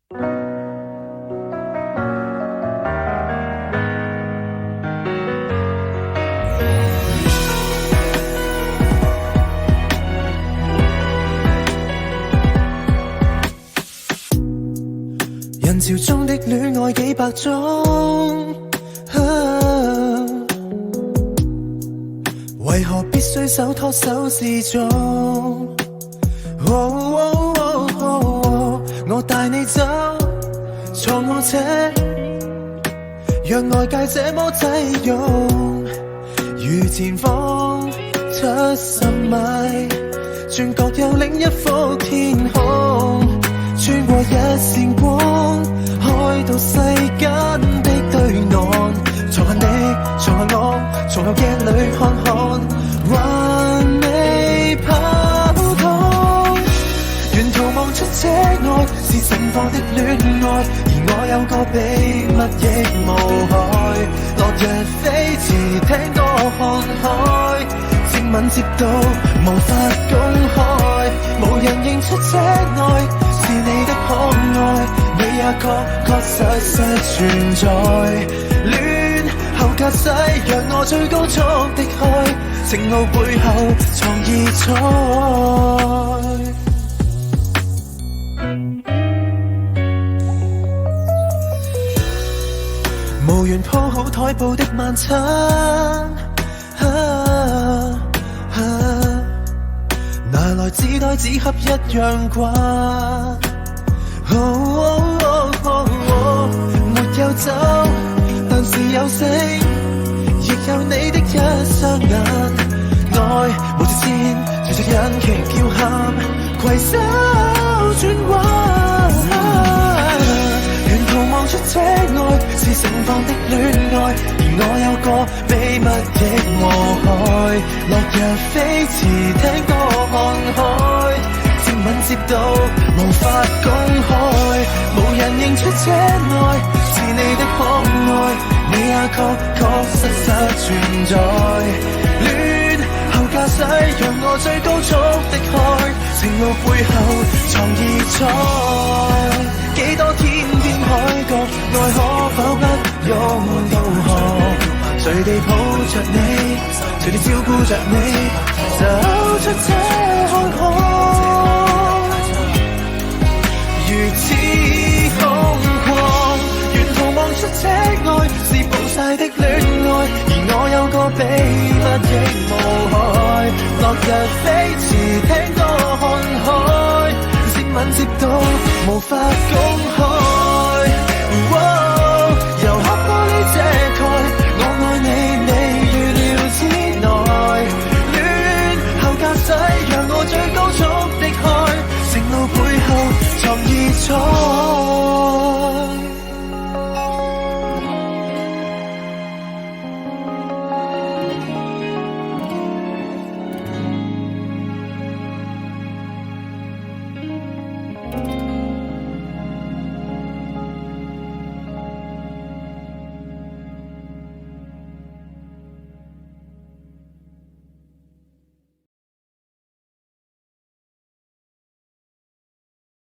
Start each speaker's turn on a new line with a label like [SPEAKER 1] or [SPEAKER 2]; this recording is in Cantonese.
[SPEAKER 1] 人潮中的戀愛幾百種，為何必須手拖手示眾？我帶你走，坐我車，讓外界這麼擠擁，如前方70米，轉角有另一幅天空。穿過一線光，開到世間的對岸。藏下你，藏下我，從後鏡裏看看，還未跑通。沿途望出車外是盛放的戀愛，而我有個秘密亦無害。落日飛馳，聽歌看海，接吻接到無法公開，無人認出車內是你的可愛，你也確實存在。戀後駕駛，讓我最高速的開，情路背後藏異彩。無緣鋪好台布的晚餐，拿來紙袋紙盒一樣掛。沒有酒，但是有星，亦有你的一雙眼。愛無條線，隨着引擎叫喊，攜手轉彎。沿途望出車外是盛放的戀愛，而我有個秘密亦無害。落日飛馳，聽歌看海，接吻接到無法公開，無人認出車內是你的可愛，你也確實存在。戀後駕駛，讓我最高速的開，情路背後藏異彩。幾多天邊海角，愛可否不用導航？隨地抱着你，隨地照顧着你，走出車看看，如此瘋狂。沿途望出車外是暴曬的戀愛，而我有個秘密亦無害。落日飛馳，聽歌看海，接吻接到無法公開。由黑玻璃遮蓋，我愛你，你預料之內。戀後駕駛，讓我最高速的開，情路背後藏異彩。